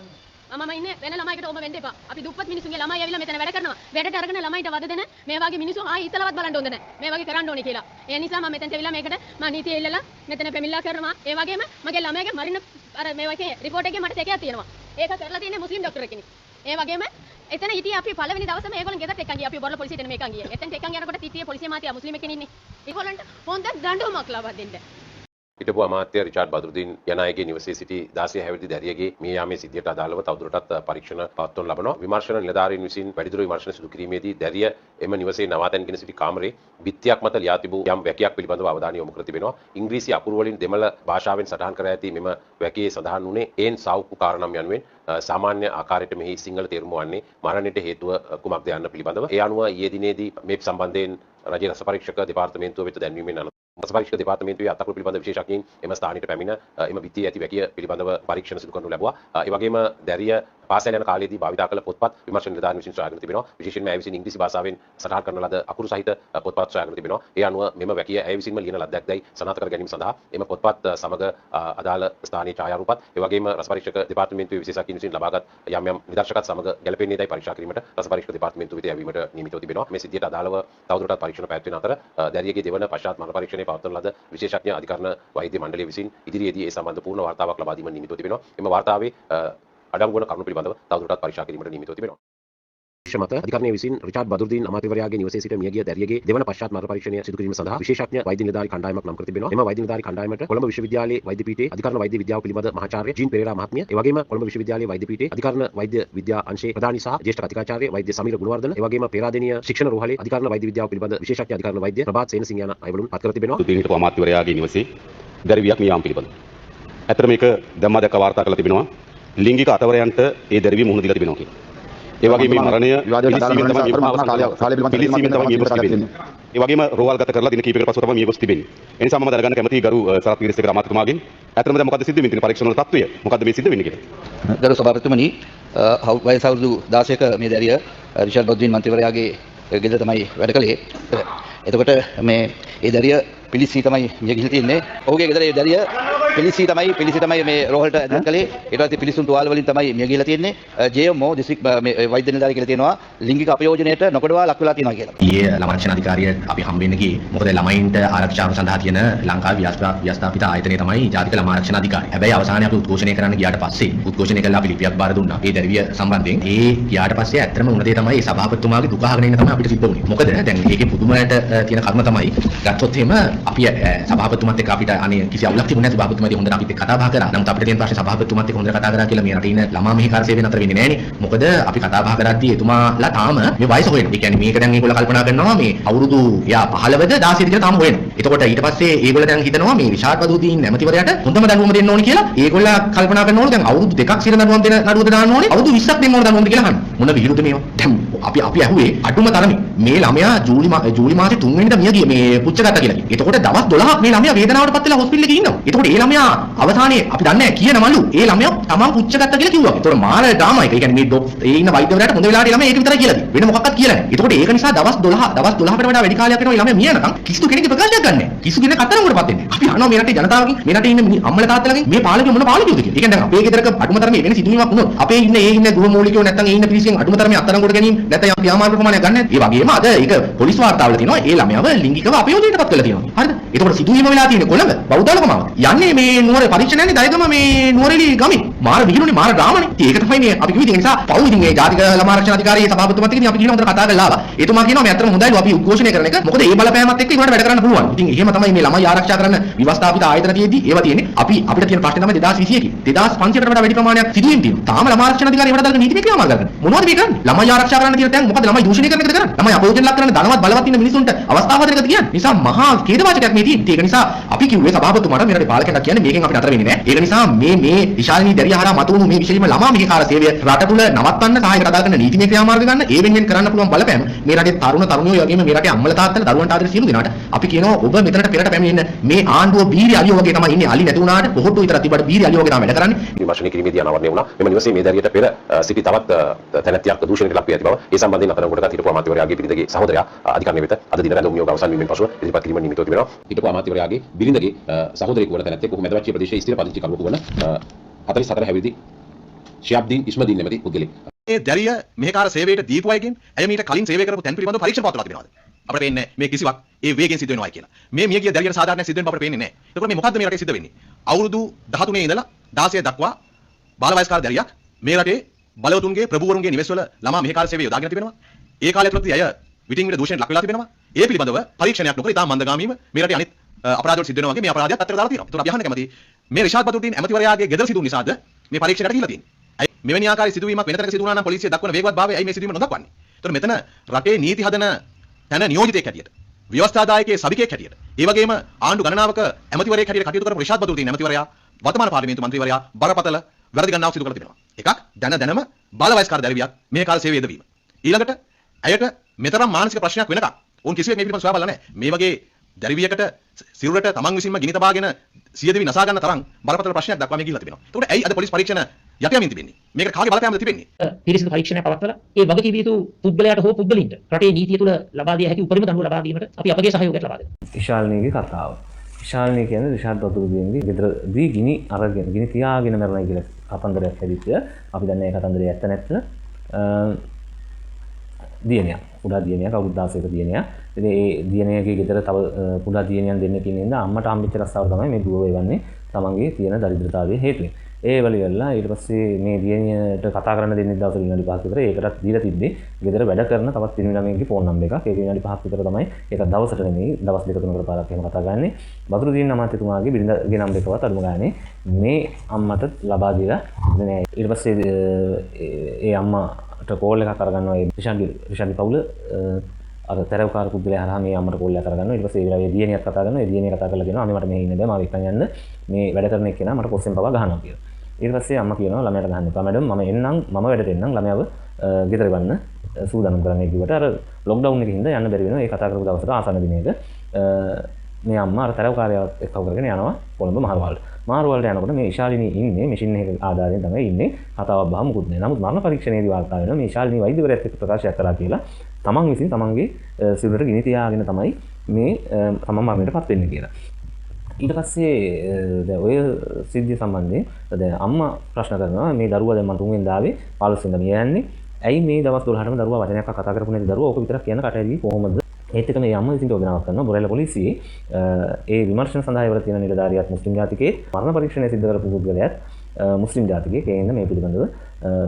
මම ඉන්නේ වෙන ළමයිකට ඔබ වෙන්න එපා. අපි දුප්පත් මිනිස්සුන්ගේ ළමයි ඇවිල්ලා මෙතන වැඩ කරනවා. වැඩට අරගෙන ළමයිට වද දෙන මේ වගේ මිනිස්සු ආයි ඉතලවත් බලන්න හොඳ නැහැ. මේ වගේ කරන්න ඕනේ කියලා. ඒ නිසා මම මෙතනට ඇවිල්ලා මේකට මම නීතිය ඉල්ලලා මෙතන පැමිණිලා කරනවා. ඒ වගේම මගේ ළමයාගේ මරින අර මේ වගේ රිපෝට් එකේ මට සැකයක් තියෙනවා. ඒක කරලා තියෙන්නේ මුස්ලිම් ડોක්ටර් කෙනෙක්. ඒ වගේම එතන හිටියේ අපි පළවෙනි දවසේම ඒගොල්ලන් ගෙදරට එක්කන් ගියා. අපි බොරළ පොලිසියට මේකන් ගියේ. එතනට එක්කන් යනකොට තිතියේ පොලිසිය මාතියා මුස්ලිම් කෙනෙක් ඉන්නේ. ඒගොල්ලන්ට හොඳ දඬුවමක් ලබා දෙන්න. හිටපු අමාත්‍ය රිචාඩ් බදුරුදීන් යන අයගේ නිවසේ සිටි 16 හැවිරිදි දැරියගේ මේ යාමේ සිද්ධියට අදාළව තවදුරටත් පරීක්ෂණ පවත්වනු ලබනවා. විමර්ශන නිලධාරීන් විසින් වැඩිදුර විමර්ශන සිදු කිරීමේදී දැරිය එම නිවසේ නවාතැන්ගෙන සිටි කාමරේ බිත්තියක් මත ලියා තිබූ යම් වැකියක් පිළිබඳව අවධානය යොමු කර තිබෙනවා. ඉංග්‍රීසි අකුරු වලින් දෙමළ භාෂාවෙන් සටහන් කර ඇති මෙම වැකියේ සඳහන් වුණේ ඒන් සාවුකු කාරණම් යනුවෙන් සාමාන්‍ය ආකාරයට මෙහි සිංහල තේරුම වන්නේ මරණයට හේතුව කුමක්ද යන්න පිළිබඳව. ඒ අනුව ඊයේ දිනේදී මේ සම්බන්ධයෙන් රජයේ රස පරීක්ෂක දෙපාර්තමේන්තුව වෙත දැන්වීමෙන් රස පරීක්ෂක දෙපාර්තමේන්තුවේ අත්අකුරු පිළිබඳ විශේෂඥයින් එම ස්ථානයට පැමිණ එම බිත්තියේ ඇති වැකිය පිළිබඳව පරීක්ෂණ සිදු කරනු ලැබුවා. ඒ වගේම දැරිය පාසල් යන කාලයේදී භාවිතා කළ පොත්පත් විමර්ශන නිලධාරීන් විසින් සොයාගෙන තිබෙනවා. විශේෂයෙන්ම ඇය විසින් ඉංග්‍රීසි භාෂාවෙන් සටහන් කරන ලද අකුරු සහිත පොත්පත් සොයාගෙන තිබෙනවා. ඒ අනුව මෙම වැකිය ඇය විසින්ම ලියන ලද්දක් දැයි සනාථ කර ගැනීම සඳහා එම පොත්පත් සමග අදාළ ස්ථානීය ඡායාරූපත් ඒ වගේම රස පරීක්ෂක දෙපාර්තමේන්තුවේ විශේෂඥයින් විසින් ලබාගත් යම් නිදර්ශකත් සමග ගැළපෙන්නේ දැයි පරීක්ෂා කිරීමට රස පරීක්ෂක දෙපාර්තමේන්තුව වෙත යැවීමට නියමිතව තිබෙනවා. මේ සිද්ධියට අදාළව තවදුරටත් පරීක්ෂණ පැවැත්වෙන අතර දැරියගේ දෙවන පශ්චාත් මරණ පරීක්ෂණයේ පවත්වන ලද විශේෂඥ අධිකරණ වෛද්‍ය මණ්ඩලය විසින් ඉදිරියේදී ඒ සම්බන්ධ පූර්ණ වාර්තාවක් ලබා දීම නියමිතව තිබෙනවා. එම වාර්තාවේ අඩංගු වන කරුණු පිළිබඳව තවදුරටත් පරීක්ෂා කිරීමට නියමිතව තිබෙනවා. මත අධිකරණයේ විසින් රිචාඩ් බදුරුදීන් අමාත්‍යවරයාගේ නිවසේ සිට මියගිය දැරියගේ දෙවන පශ්චාත් මරණ පරීක්ෂණය සිදු කිරීම සඳහා විශේෂඥ වෛද්‍ය නිලධාරී කණ්ඩායමක් නම් කර තිබෙනවා. එම වෛද්‍ය නිලධාරී කණ්ඩායමට කොළඹ විශ්වවිද්‍යාලයේ වෛද්‍ය පීඨයේ අධිකරණ වෛද්‍ය විද්‍යාව පිළිබඳ මහාචාර්ය ජීන් පෙරේරා මහත්මිය, ඒ වගේම කොළඹ විශ්වවිද්‍යාලයේ වෛද්‍ය පීඨයේ අධිකරණ වෛද්‍ය විද්‍යා අංශයේ ප්‍රධානී සහ ජ්‍යෙෂ්ඨ කතිකාචාර්ය වෛද්‍ය සමීර ගුණවර්ධන, ඒ වගේම පේරාදෙණිය ශික්ෂණ රෝහලේ අධිකරණ වෛද්‍ය විද්‍යාව පිළිබඳ විශේෂඥ අධිකරණ වෛද්‍ය ප්‍රභාත් සේනසිංහ යන අයවලුන් පත් කර තිබෙනවා. හිටපු අමාත්‍යවරයාගේ නිවසේ දැරිවියක් මියාම් පිළිබඳ. ඇත්තට මේක දැම්මා දැක්ක වාර්තා කරලා තිබෙනවා. ලිංගික අතවරයන්ට ඒ දැරිවිය මුහුණ දීලා තිබෙනවා කියලා. ඒ වගේ මේ මරණය පිළිසීමෙන් තමයි මිය ගොස් තිබෙන්නේ. ඒ වගේම රෝහල්ගත කරලා දින කිහිපයකට පසුව තමයි මිය ගොස් තිබෙන්නේ. ඒ නිසා මම දැනගන්න කැමතියි ගරු සරත් වීරසේකර අමාත්‍යතුමාගෙන් අතරම දැන් මොකද්ද සිද්ධ වෙන්නේ තියෙන පරීක්ෂණ වල තත්ත්වය? මොකද්ද මේ සිද්ධ වෙන්නේ කියලා. ගරු සභාපතිතුමනි වයස අවුරුදු 16ක මේ දැරිය රිෂාඩ් බද්දීන් මන්ත්‍රීවරයාගේ ගෙදර තමයි වැඩ කළේ. එතකොට මේ ඒ දැරිය පිලිස්සී තමයි මිය ගිහින් තියෙන්නේ. ඔහුගේ ගෙදර ඒ දැරිය පිලිස්සී තමයි මේ රෝහලට ඇතුළත් කළේ. ඊට පස්සේ පිලිස්සුන් තුවාල වලින් තමයි මිය ගිහිලා තියෙන්නේ. ජේ.එම්.ඕ දිස්ත්‍රික් මේ වෛද්‍ය නිලධාරී කියලා තියෙනවා ලිංගික අපයෝජනයට නොකඩවා ලක් වෙලා තියෙනවා කියලා. ඊයේ ළමාරක්ෂණ අධිකාරිය අපි හම්බෙන්න ගියේ. මොකද ළමයින්ට ආරක්ෂාව සඳහා තියෙන ලංකාවේ ව්‍යවස්ථාපිත ආයතනය තමයි ජාතික ළමාරක්ෂණ අධිකාරිය. හැබැයි අවසානයේ අපි උද්ඝෝෂණය කරන්න ගියාට පස්සේ උද්ඝෝෂණය කළා අපි ලිපියක් බාර දුන්නා. ඒ දැරිය සම්බන්ධයෙන් ඒ ගියාට පස්සේ ඇත්තම උන දේ තමයි සභාපතිතුමාගේ දුක අහගෙන ඉන්න තමයි අපිට සිද්ධ වුනේ. මොකද දැන් මේකේ පුදුමයට තියෙන කර්ම තමයි ගත්තොත් එහෙම අපි සභාපතිතුමත් එක්ක අපිට අනේ කිසි අවුලක් තිබුණේ නැහැ. සභාපතිතුමාදී හොඳට අපිත් එක්ක කතා බහ කරා. නමුත් අපිට තියෙන ප්‍රශ්නේ සභාපතිතුමත් එක්ක හොඳට කතා කරා කියලා මේ රටේ ඉන්න ළමා මෙහෙකාර සේවය නතර වෙන්නේ නැහනේ. මොකද අපි කතා බහ කරද්දී එතුමාලා තාම මේ වයස හොයනවා. ඒ කියන්නේ මේක දැන් ඒගොල්ලෝ කල්පනා කරනවා මේ අවුරුදු යා 15ද 16ද කියලා තාම හොයනවා. එතකොට ඊට පස්සේ ඒගොල්ලෝ දැන් හිතනවා මේ රිෂාඩ් බදූදීන් ඇමතිවරයාට හොඳම දඬුවම දෙන්න ඕනේ කියලා. ඒගොල්ලෝ කල්පනා කරනවලු දැන් අවුරුදු 2ක් සිර දඬුවම් දෙන නඩුවද දාන්න ඕනේ. අවුරුදු 20ක් දෙන්න ඕනේ දඬුවම්ද කියලා අහන්නේ. මොන විහිළුද මේවා? දැන් අපි ඇහුවේ අඩුම තරමේ මේ ළමයා ජූලි මාසේ 3 වෙනිදා මිය ගියේ මේ පුච්චගත්තා කියලා. එතකොට දවස් 12ක් මේ ළමයා වේදනාවට පත් වෙලා හොස්පිටල් එකේ ඉන්නවා. එතකොට ඒ ළමයා අවසානයේ අපි දන්නේ නැහැ කියනවලු ඒ ළමයා තමන් පුච්චගත්තා කියලා කිව්වා. එතකොට මාර ඩ්‍රාමා එක. ඒ කියන්නේ මේ ඒ ඉන්න වෛද්‍යවරයාට හොඳ වෙලාවට ළමයා ඒක විතරයි කියලා දි. වෙන මොකක්වත් කියලා නැහැ. එතකොට ඒක නිසා දවස් 12කට වඩා වැඩි කාලයක් යනවා ළමයා මිය යනකම් කිසිදු කෙනෙක්ගේ ප්‍රකාශයක් ගන්න නැහැ. කිසිදු කෙනෙක් අත්තරංගුවටපත් වෙන්නේ නැහැ. අපි අහනවා මේ රටේ ජනතාවගෙන් මේ රටේ ඉන්න අම්මලා තාත්තලාගෙන් මේ පාලකයෝ මොන පාලකයෝද කියලා. ඒ කියන්නේ දැන් අපේ ගෙදරක අඩුම තරමේ වෙන සිදුවීමක් වුණොත් අපේ ඉන්න ගෘහමූලිකයෝ නැත්නම් ඒ ඉන්න පිරිසෙන් අඩුම තරමේ අත්තරංගුවට ගැනීම නැත්නම් ක්‍රියාමාර්ග ප්‍රමාණයක් ගන්න නැහැ. ඒ වගේම අද ඒක පොලිස් වාර්තාවල තියෙනවා ඒ ළමයාව ලිංගිකව අපයෝජනයටපත් කරලා තියෙනවා. හරිද? එතකොට සිදුවීම වෙලා තියෙන්නේ කොළඹ බෞද්ධලකම. යන්නේ මේ නුවර පරීක්ෂණ යන්නේ දයගම මේ නුවරඑළිය ගමේ. මාර විහිළුනේ මාර ඩ්‍රාමානේ. ඒක තමයි මේ අපි කිව්වේ. ඒ නිසා පව් ඉතින් මේ ජාතික ළමා ආරක්ෂණ අධිකාරියේ සභාපතිතුමාත් එක්ක අපි කියන හොඳට කතා කරලා ආවා. එතුමා කියනවා මේ අතරම හොඳයිලු අපි උද්ඝෝෂණය කරන එක. මොකද ඒ බලපෑමත් එක්ක ඒවට වැඩ කරන්න පුළුවන්. ඉතින් එහෙම තමයි මේ ළමයි ආරක්ෂා කරන්න විවස්ථාපිත ආයතන තියෙද්දි ඒවා තියෙන්නේ. අපිට තියෙන ප්‍රශ්නේ තමයි 2021 2500කට වඩා වැඩි ප්‍රමාණයක් සිදුවීම් තියෙනවා. තාම ළමා ආරක්ෂණ අධිකාරිය වලට දාලා නීතිමය ක්‍රියාමාර්ග කරන්නේ. මොනවද මේ කරන්නේ? ළමයි ආරක්ෂා කරන්න කියන තැන් මොකද ළමයි දූෂණය කරන එකද කරන්නේ? ළමයි අපයෝජන ලක් කරන ධනවත් බලවත් ඉන්න මිනිසුන්ට අවස්ථාව දෙන්නද කියන්නේ? නිසා මහා ඛේදවාචකයක් මේ තියෙන්නේ. ඒක නිසා අපි කිව්වේ සභාපතිතුමාට මේ රටේ පාලකයන්ට කියන්නේ මේකෙන් අපිට අතර වෙන්නේ නැහැ. ඒක නිසා මේ විශාලනී දැරිය හරහා මතුවුණු මේ විශේෂයෙන්ම ළමා මෙහෙකාර සේවය රට තුල නවත්තන්න සහායක කතා කරන නීතිමය ක්‍රියාමාර්ග ගන්න ඒ වෙනුවෙන් කරන්න පුළුවන් බලපෑම මේ රටේ තරුණියෝ වගේම මේ රටේ අම්මලා තාත්තලා දරුවන්ට ආදරේ සියලු දෙනාට අපි කියනවා ඔබ මෙතනට පෙරට පැමිණෙන්න මේ ආණ්ඩුව බීරි අලියෝ වගේ තමයි ඉන්නේ. අලි නැති වුණාට පොහොට්ටු විතරක් තිබ්බට බීරි අලියෝ වගේ තමයි වැඩ කරන්නේ. විමර්ශනය කිරීමේදී අනාවරණය වුණා. මෙම නිවසේ මේ දැරියට පෙර සිටි තවත් තැනැත්තියක් දූෂණයට ලක් වී ඇති බව ඒ සම්බන්ධයෙන් අතරංගුවටගත් හිටපු අමාත්‍යවරයාගේ බිරිඳගේ සහෝදරයා අධිකරණය වෙත අද දින රැඳවුම් නියෝග අවසන් වීමෙන් පසුව ඉදිරිපත් කිරීම නිමිතව තිබෙනවා. හිටපු අමාත්‍යවරයාගේ බිරිඳගේ සහෝදරයෙකු වන තැනැත්තෙකු මැදවැච්චිය ප්‍රදේශයේ ස්ථිර පදිංචි කරුවෙකු වන 44 හැවිරිදි ශියාබ්දීන් ඉස්මදීන් නැමැති පුද්ගලෙක්. මේ දැරිය මෙහෙකාර සේවයට දීපු අයගෙන් ඇය මීට කලින් සේවය කරපු තැන් පිළිබඳව පරීක්ෂණ පවත්වලා තිබෙනවාද? අපිට පේන්නේ මේ කිසිවක් ඒ වේගෙන් සිද්ධ වෙනවායි කියලා. මේ මියගිය දැරියට සාධාරණයක් සිද්ධ වෙන්න අපිට පේන්නේ නැහැ. ඒකෝර මේ මොකද්ද මේ රටේ සිද්ධ වෙන්නේ? අවුරුදු 13 ඉඳලා 16 දක්වා බාල වයස්කාර දැරියක් මේ රටේ බලවතුන්ගේ ප්‍රභූවරුන්ගේ නිවෙස්වල ළමා මෙහෙකාර සේවය යොදාගෙන තිබෙනවා. ඒ කාලය තුලදී අය විටින් විට දූෂණයට ලක් වෙලා තිබෙනවා. ඒ පිළිබඳව පරීක්ෂණයක් නොකර ඉතාම මන්දගාමීව මේ රටේ අනිත් අපරාධවල සිද්ධ වෙනවා වගේ මේ අපරාධයත් අත්තර දාලා තියෙනවා. ඒතර අපි අහන්න කැමතියි මේ රිෂාඩ් බදුද්දීන් ඇමතිවරයාගේ ගෙදර සිදුවුන නිසාද මේ පරීක්ෂණයට ගිහිලා තියෙන්නේ? මෙවැනි ආකාරයේ සිදුවීමක් වෙන තැනක සිදු වුණා නම් පොලිසිය දක්වන වේගවත්භාවය ඇයි මේ සිදුවීම නොදක්වන්නේ? ඒතර මෙතන රටේ නීති හදන තැන නියෝජිතයෙක් හැටියට, ව්‍යවස්ථාදායකයේ සභිකයෙක් හැටියට, ඒ වගේම ආණ්ඩු ගණනාවක ඇමතිවරයෙක් හැටියට කටයුතු කරපු රිෂාඩ් බදුද්දීන් ඇමතිවරයා වර්තමාන පාර්ලිමේන්තු මන්ත්‍රීවරයා බරපතල වැරදි ගණනාවක් සිදු කරලා තිබෙනවා. එකක් දැනම බාල වයස්කාර දැරිවියක් මේ කාල සේවයේ යෙදවීම. ඊළඟට ඇයට මෙතරම් මානසික ප්‍රශ්නයක් වෙනකම් ඕන් කිසිවෙක් මේ පිළිබඳව සොයා බලලා නැහැ. මේ වගේ දැරිවියකට සිරුරට තමන් විසින්ම ගිනි තබාගෙන සියදිවි නසා ගන්න තරම් බරපතල ප්‍රශ්නයක් දක්වා මේ ගිහිල්ලා තිබෙනවා. ඒකට ඇයි අද පොලිස් පරීක්ෂණ යටයමින් තිබෙන්නේ? මේකට කාගේ බලපෑමද තිබෙන්නේ? පිරිසිදු පරීක්ෂණයක් පවත්වලා ඒ වගකීම් යුතු පුද්ගලයාට හෝ පුද්ගලින්ට රටේ නීතිය තුළ ලබා දිය හැකි උපරිම දඬුවම ලබා දීමට අපි අපගේ සහයෝගය ලබා දෙනවා. විශාලනීගේ කතාව. විශාලනී කියන්නේ රිෂාඩ් බදුද්දීන්ගේ ගෙදරදී ගිනි අරගෙන ගිනි තියාගෙන මරණයි කියලා කතන්දරයක් හැදිච්ච. අපි දන්නේ ඒ කතන්දරය ඇත්ත නැත්ත. දියණියක්. කුඩා දියණියක් අවුරුදු 16ක දියණියක්. ඉතින් ඒ දියණියගේ ගෙදර තව කුඩා දියණියන් දෙන්නෙක් ඉන්නේ ඉඳන් අම්මට හම්බෙච්ච රස්සාව තමයි මේ දුව වේවන්නේ තමන්ගේ තියෙන දරිද්‍රතාවයේ හේතුවෙන්. ඒ වලියල්ලා ඊට පස්සේ මේ දියණියට කතා කරන්න දෙන්නේ දවස් විනාඩි 5ක් විතර ඒකටත් දීලා තිබ්බේ ගෙදර වැඩ කරන තවත් පිරිමි ළමයෙක්ගේ ෆෝන් නම්බර් එකක්. ඒක විනාඩි 5ක් විතර තමයි ඒක දවසට නෙමෙයි දවස් දෙක තුනකට පාරක් එහෙම කතා ගන්නේ. බදුරුදීන් අමාත්‍යතුමාගේ බිරිඳගේ නම්බර් එකවත් අඩුම ගානේ මේ අම්මට ලබා දීලා නෑ. ඊට පස්සේ ඒ අම්මාට කෝල් එකක් අරගන්නවා ඒ රිෂාඩ් පවුල අර තරවකාර පුද්ගලයා හරහා මේ අම්මට කෝල් එකක් කරගන්නවා. ඊට පස්සේ ඒ වෙලාවේ දියණියක් කතා කරනවා. ඒ දියණිය කතා කරලා කියනවා අම්මේ මට මෙහෙ ඉන්න බෑ මාව එක්කන් යන්න. මේ වැඩ කරන එක්කෙනා මට පොස්සෙන් පවා ගහනවා කියලා. ඊට පස්සේ අම්මා කියනවා ළමයාට ගහන්න එපා මැඩම් මම එන්නම් මම වැඩට එන්නම් ළමයාව ගෙදර ගන්න සූදානම් කරන්නේ කිව්වට අර ලොක්ඩවුන් එකේ හින්දා යන්න බැරි වෙනවා. ඒ කතා කරපු දවසට ආසන්න දිනයක මේ අම්මා අර තරවකාරයවත් එක්ක කරගෙන යනවා කොළඹ මහරුවලට. මහරුවලට යනකොට මේ ඉශාලිනී ඉන්නේ මැෂින් එකක ආධාරයෙන් තමයි ඉන්නේ. කතාවක් බහ මුකුත් නෑ. නමුත් මරණ පරීක්ෂණයේදී වාර්තා වෙනවා මේ ඉශාලිනී වෛද්‍යවරයාත් එක්ක ප්‍රකාශයක් කළා කියලා. තමන් විසින් තමන්ගේ සිරුරට ගිනි තියාගෙන තමයි මේ තමන් මරණයට පත් වෙන්නේ කියලා. ඊට පස්සේ දැන් ඔය සිද්ධිය සම්බන්ධයෙන් දැන් අම්මා ප්‍රශ්න කරනවා මේ දරුවා දැන් මම 3 වෙනිදා ආවේ 15 වෙනිදා මිය යන්නේ. ඇයි මේ දවස් 12ටම දරුවා වචනයක් කතා කරපු නැති දරුවා ඕක විතරක් කියන කටහැරි කොහොමද? ඒත් එක මේ අම්මා විසින් චෝදනාවක් කරනවා බොරැල්ල පොලිසියේ ඒ විමර්ශන සඳහා ඉවර තියෙන නිලධාරියාත් මුස්ලිම් ජාතිකයේ මරණ පරීක්ෂණය සිදු කරපු පුද්ගලයාත් මුස්ලිම් ජාතිකයේ කේන්ද මේ පිළිබඳව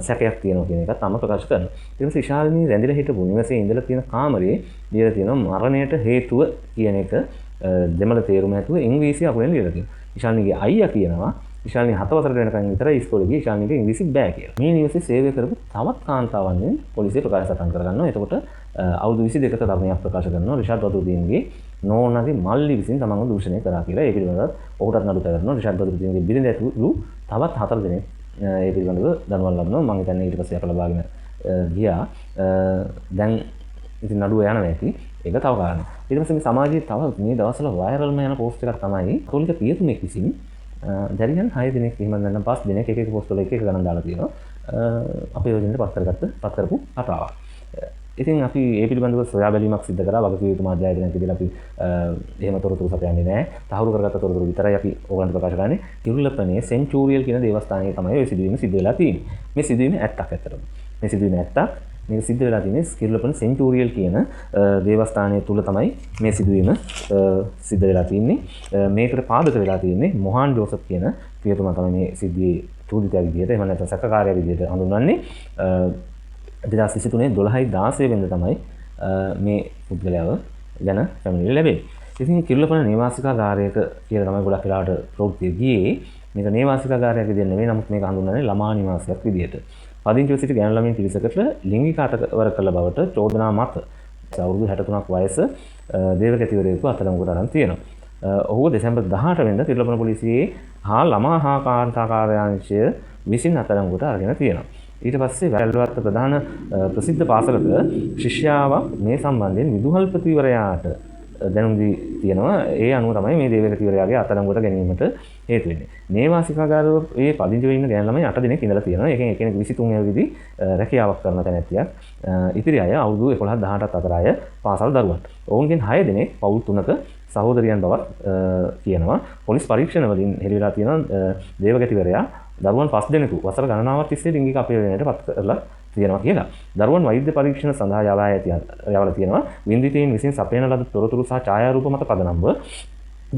සැකයක් තියෙනවා කියන එකත් අම්මා ප්‍රකාශ කරනවා. ඊට පස්සේ ඉශාලිනී රැඳිලා හිටපු නිවසේ ඉඳලා තියෙන කාමරයේ ලියලා තියෙනවා මරණයට හේතුව කියන එක දෙමළ තේරුම ඇතුව ඉංග්‍රීසි අකුරෙන් ලියලා තියෙනවා. ඉශාලිනීගේ අයියා කියනවා ඉශාලිනී 7 වසරට වෙනකන් විතරයි ඉස්කෝලේ ගියේ ඉශාලිනීට ඉංග්‍රීසි බෑ කියලා. මේ නිවසේ සේවය කරපු තවත් කාන්තාවන්ගෙන් පොලිසිය ප්‍රකාශ සටහන් කරගන්නවා. එතකොට අවුරුදු 22ක තරුණියක් ප්‍රකාශ කරනවා රිෂාඩ් බදුරුදීන්ගේ නෝනාගේ මල්ලි විසින් තමන්ව දූෂණය කරා කියලා. ඒ පිළිබඳව ඔහුටත් නඩු කරනවා. රිෂාඩ් බදුරුදීන්ගේ බිරිඳ ඇතුළු තවත් 4 දෙනෙක් ඒ පිළිබඳව දඬුවම් ලබනවා. මම හිතන්නේ ඊට පස්සේ අප ලබාගෙන ගියා. දැන් ඉතින් නඩුව යනවා ඇති. ඒක තව කාරණා. ඊට පස්සේ මේ සමාජයේ තව මේ දවස්වල වෛරල්ම යන පෝස්ට් එකක් තමයි කතෝලික පියතුමෙක් විසින් දැරියන් 6 දිනක් එහෙම නැත්නම් 5 දිනක් එක එක පෝස්ට් වල එක එක ගණන් දාලා තියෙනවා. අපේ යෝජනෙට පත් කරපු කතාවක්. ඉතින් අපි ඒ පිළිබඳව සොයා බැලීමක් සිදු කරා වගකීම් යුතු මාධ්‍යයන් කියලා අපි එහෙම තොරතුරු සපයන්නේ නැහැ. තහවුරු කරගත්ත තොරතුරු විතරයි අපි ඕගලන්ට ප්‍රකාශ කරන්නේ. කිරුළපනේ සෙන්චූරියල් කියන දේවස්ථානයේ තමයි ඔය සිදුවීම සිදු වෙලා තියෙන්නේ. මේ සිදුවීම ඇත්තක් ඇත්තටම. මේ සිදුවීම ඇත්තක්. මේක සිද්ධ වෙලා තියෙන්නේ කිරුළපන සෙන්චූරියල් කියන දේවස්ථානය තුල තමයි මේ සිදුවීම සිද්ධ වෙලා තියෙන්නේ. මේකට පාදක වෙලා තියෙන්නේ මොහාන් ජෝසප් කියන පියතුමා තමයි මේ සිද්ධියේ චෝදිතයා විදිහට එහෙම නැත්නම් සැකකාරයා විදිහට හඳුන්වන්නේ. 2023 12/16 වෙනිදා තමයි මේ පුද්ගලයාව ගැන පැමිණිලි ලැබෙන්නේ. ඉතින් කිරුළපන නේවාසිකාගාරයක කියලා තමයි ගොඩක් වෙලාවට ප්‍රවෘත්ති ගියේ. මේක නේවාසිකාගාරයක් විදිහට නෙවෙයි. නමුත් මේක හඳුන්වන්නේ ළමා නිවාසයක් විදිහට. පදිංචිව සිටි ගෑනු ළමයින් පිරිසකට ලිංගික අටවර කළ බවට චෝදනා මත අවුරුදු 63ක් වයස දේවගතිවරයෙකු අත්අඩංගුවට අරන් තියෙනවා. ඔහුව දෙසැම්බර් 18 වෙනිදා කිරුළපන පොලිසියේ හා ළමා හා කාන්තා කාර්යාංශය විසින් අත්අඩංගුවට අරගෙන තියෙනවා. ඊට පස්සේ වැල්වත්ත ප්‍රධාන ප්‍රසිද්ධ පාසලක ශිෂ්‍යාවක් මේ සම්බන්ධයෙන් විදුහල්පතිවරයාට දැනුම් දී තියෙනවා. ඒ අනුව තමයි මේ දේවගතිවරයාගේ අත්අඩංගුවට ගැනීමට හේතු වෙන්නේ. නේවාසිකාගාරයේ පදිංචි වෙ ඉන්න ගෑනු ළමයි 8 දෙනෙක් ඉඳලා තියෙනවා. ඒකෙන් එක්කෙනෙක් 23 අවුරුද්දේ රැකියාවක් කරන තැනැත්තියක්. ඉතිරි අය අවුරුදු 11 18ත් අතර අය පාසල් දරුවන්. ඔවුන්ගෙන් 6 දෙනෙක් පවුල් 3ක සහෝදරියන් බවත් කියනවා. පොලිස් පරීක්ෂණ වලින් හෙළිලා තියෙනවා දේවගතිවරයා දරුවන් 5 දෙනෙකු වසර ගණනාවක් තිස්සේ ලිංගික අපේවනයට පත් කරලා තියෙනවා කියලා. දරුවන් වෛද්‍ය පරීක්ෂණ සඳහා යවලා තියෙනවා. වින්දිතීන් විසින් සපයන ලද තොරතුරු සහ ඡායාරූප මත පදනම්ව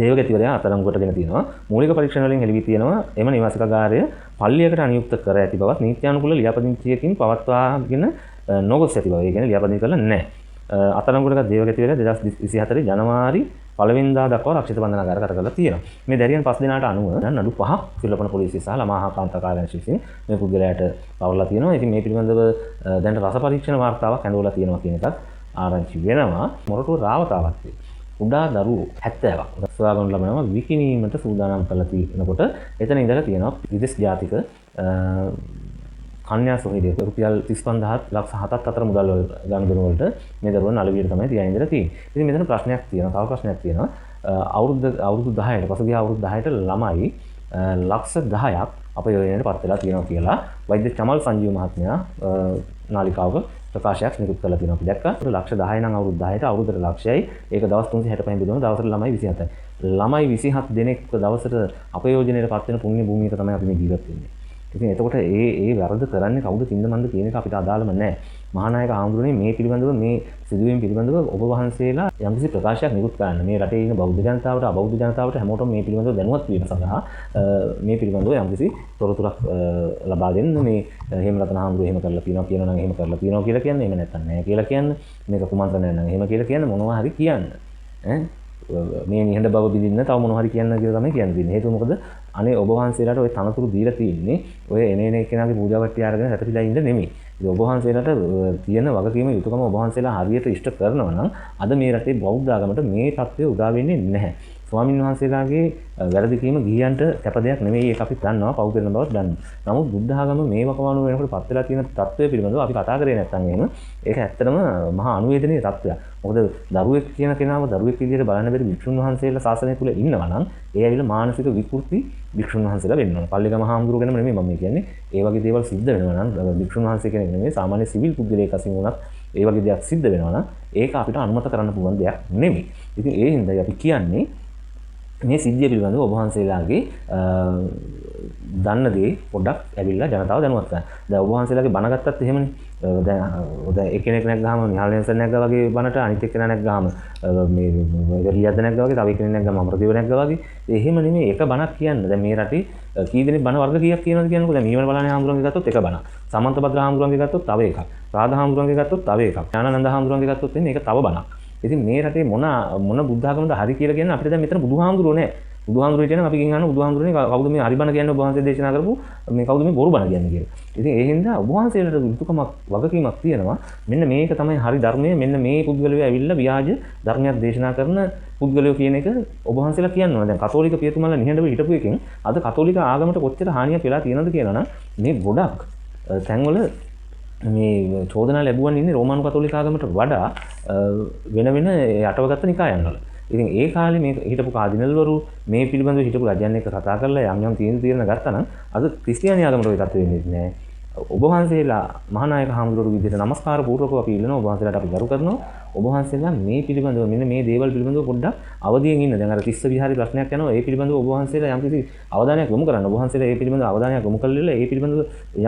දේවගතිවරයා අත්අඩංගුවටගෙන තියෙනවා. මූලික පරීක්ෂණ වලින් හෙළි වී තියෙනවා එම නිවාසිකාගාරය පල්ලියකට අනියුක්ත කර ඇති බවත් නීත්‍යානුකූල ලියාපදිංචියකින් පවත්වාගෙන නොගොස් ඇති බව. ඒ කියන්නේ ලියාපදිංචි කරලා නැහැ. අත්අඩංගුවටගත් දේවගතිවරයා 2024 ජනවාරි 1 වෙනිදා දක්වා රක්ෂිත බන්ධනාගාරයට කරලා තියෙනවා. මේ දැරියන් 5 දෙනාට අනුව නඩු 5ක් කිරුළපන පොලිසිය සහ ළමා හා කාන්තා කාර්යාංශය විසින් මේ පුද්ගලයාට පවරලා තියෙනවා. ඉතින් මේ පිළිබඳව දැන් රස පරීක්ෂණ වාර්තාවක් ඇඳවලා තියෙනවා කියන එකත් ආරංචි වෙනවා. මොරටුව රාවතාවත් උඩා දරුවෝ 70ක් සොයාගනු ලබනවා විකිණීමට සූදානම් කරලා තියෙනකොට එතන ඉඳලා තියෙනවා විදේශ ජාතික කන්‍යා සොහිරියක රුපියල් 35000 ලක්ෂ 7ක් අතර මුදල් ගනුදෙනු වලට මේ දරුවන් අලවියට තමයි තියාගෙන ඉඳලා තියෙන්නේ. ඉතින් මෙතන ප්‍රශ්නයක් තියෙනවා. තව ප්‍රශ්නයක් තියෙනවා. අවුරුදු 10ට පසුගිය අවුරුදු 10ට ළමයි ලක්ෂ 10ක් අපේ යෝජනයට පත් වෙලා තියෙනවා කියලා වෛද්‍ය චමල් සංජීව මහත්මයා නාලිකාවක ප්‍රකාශයක් නිකුත් කරලා තියෙනවා. අපි දැක්කා. ලක්ෂ 10 නම් අවුරුදු 10ට අවුරුද්දට ලක්ෂයයි. ඒක දවස් 365 බෙදුවම දවසට ළමයි 27යි. ළමයි 27 දෙනෙක් දවසට අපේ යෝජනයට පත් වෙන පුණ්‍ය භූමියක තමයි අපි මේ ජීවත් වෙන්නේ. ඉතින් එතකොට ඒ වැරද්ද කරන්නේ කවුද තින්ද මන්ද කියන එක අපිට අදාළම නැහැ. මහානායක ආඳුරනේ මේ පිළිබඳව මේ සිදුවීම් පිළිබඳව ඔබ වහන්සේලා යම්කිසි ප්‍රකාශයක් නිකුත් කරන්න. මේ රටේ ඉන්න බෞද්ධ ජනතාවට අබෞද්ධ ජනතාවට හැමෝටම මේ පිළිබඳව දැනුවත් වීම සඳහා මේ පිළිබඳව යම්කිසි තොරතුරක් ලබා දෙන්න. මේ හේමරතන ආඳුර එහෙම කරලා තියෙනවා කියනවා නම් එහෙම කරලා තියෙනවා කියලා කියන්නේ. එහෙම නැත්නම් නැහැ කියලා කියන්නේ. මේක කුමන්ත්‍රණයක් නම් එහෙම කියලා කියන්නේ මොනවා හරි කියන්න. මේ නිහඬ බව බිඳින්න තව මොනවා හරි කියන්න කියලා තමයි කියන්නේ. හේතුව මොකද? අනේ ඔබ වහන්සේලාට ওই තනතුරු දීලා තියෙන්නේ ඔය එන එක්කෙනාගේ පූජා වට්ටිය අරගෙන හැතපිලා ඉන්න නෙමෙයි. ඉතින් ඔබ වහන්සේලාට තියෙන වගකීම යුතුයකම ඔබ වහන්සේලා හරියට ඉෂ්ට කරනවා නම් අද මේ රටේ බෞද්ධ ආගමට මේ තත්ත්වය උදා වෙන්නේ නැහැ. ස්වාමින් වහන්සේලාගේ වැරදි කීම ගිහියන්ට කැප දෙයක් නෙමෙයි. ඒක අපි දන්නවා, පව් කරන බව දන්නවා. නමුත් බුද්ධ ආගම මේ වකවානුව වෙනකොට පත් වෙලා තියෙන තත්ත්වය පිළිබඳව අපි කතා කරේ නැත්නම් එහෙම ඒක ඇත්තටම මහා අනුවේදනීය තත්ත්වයක්. මොකද දරුවෙක් කියන කෙනාව දරුවෙක් විදිහට බලන්න බැරි භික්ෂුන් වහන්සේලා ශාසනය තුල ඉන්නවා නම් ඒ ඇවිල්ලා මානසික විකෘති භික්ෂුන් වහන්සේලා වෙන්න ඕන. පල්ලිගම හාමුදුරුවෝ ගැනම නෙමෙයි මම කියන්නේ. ඒ වගේ දේවල් සිද්ධ වෙනවා නම් භික්ෂුන් වහන්සේ කෙනෙක් නෙමෙයි සාමාන්‍ය සිවිල් පුද්ගලයෙක් අසින් වුණත් ඒ වගේ දෙයක් සිද්ධ වෙනවා නම් ඒක අපිට අනුමත කරන්න පුළුවන් දෙයක් නෙමෙයි. ඉතින් ඒ හින්දායි අපි කියන්නේ මේ සිද්ධිය පිළිබඳව ඔබ වහන්සේලාගේ දන්න දේ පොඩ්ඩක් ඇවිල්ලා ජනතාව දැනුවත් කරන්න. දැන් ඔබ වහන්සේලාගේ බණ ගත්තත් එහෙමනේ. දැන් එක්කෙනෙක් නැග්ගාම නිහාල් නෙල්සන් නැග්ගා වගේ බණට අනිත් එක්කෙනා නැග්ගාම මේ රියද්ද නැග්ගා වගේ තව එක්කෙනෙක් නැග්ගාම අමරදේව නැග්ගා වගේ. එහෙම නෙමෙයි එක බණක් කියන්න. දැන් මේ රටේ කී දෙනෙක් බණ වර්ග කීයක් කියනවද කියන්නකෝ. දැන් මීවන බලන්නේ හාමුදුරන්ගේ ගත්තොත් එක බණක්. සමන්ත භද්‍ර හාමුදුරන්ගේ ගත්තොත් තව එකක්. රාධා හාමුදුරන්ගේ ගත්තොත් තව එකක්. ඥානানন্দ හාමුදුරන්ගේ ගත්තොත් එන්නේ ඒක තව බණක්. ඉතින් මේ රටේ මොන බුද්ධ ආගමද හරි කියලා කියන්නේ අපිට දැන් මෙතන බුදුහාමුදුරුවෝ නැහැ. බුදුහාමුදුරුවෝ කියන අපි කියනවා බුදුහාමුදුරනේ කවුද මේ හරි බණ කියන්නේ ඔබ වහන්සේ දේශනා කරපු මේ කවුද මේ බොරු බණ කියන්නේ කියලා. ඉතින් ඒ හින්දා ඔබ වහන්සේලට යුතුයකමක් වගකීමක් තියෙනවා. මෙන්න මේක තමයි හරි ධර්මය. මෙන්න මේ පුද්ගලයෝ ඇවිල්ලා ව්‍යාජ ධර්මයක් දේශනා කරන පුද්ගලයෝ කියන එක ඔබ වහන්සේලා කියනවා. දැන් කතෝලික පියතුමල්ලා නිහඬව හිටපු එකෙන් අද කතෝලික ආගමට කොච්චර හානියක් වෙලා තියෙනවද කියලා නම් මේ ගොඩක් තැන්වල මේ චෝදනා ලැබුවන් ඉන්නේ රෝමානු කතෝලික ආගමට වඩා වෙන යටවගත්ත නිකායන් වල. ඉතින් ඒ කාලේ මේ හිටපු කාඩිනල්වරු මේ පිළිබඳව හිටපු රජයන් එක්ක කතා කරලා යම් තීරණ ගත්තා නම් අද ක්‍රිස්තියානි ආගමට ওই තත්ත්වෙ වෙන්නේ නැහැ. ඔබ වහන්සේලා මහානායක හාමුදුරුවෝ විදිහට নমස්කාර පූර්වකව අපි ඉල්ලනවා. ඔබ වහන්සේලාට අපි ගරු කරනවා. ඔබ වහන්සේලා මේ පිළිබඳව මෙන්න මේ දේවල් පිළිබඳව පොඩ්ඩක් අවදියෙන් ඉන්න. දැන් අර තිස්ස විහාරේ ප්‍රශ්නයක් යනවා. ඒ පිළිබඳව ඔබ වහන්සේලා යම් කිසි අවධානයක් යොමු කරන්න. ඔබ වහන්සේලා ඒ පිළිබඳව අවධානයක් යොමු කළා ඒ පිළිබඳව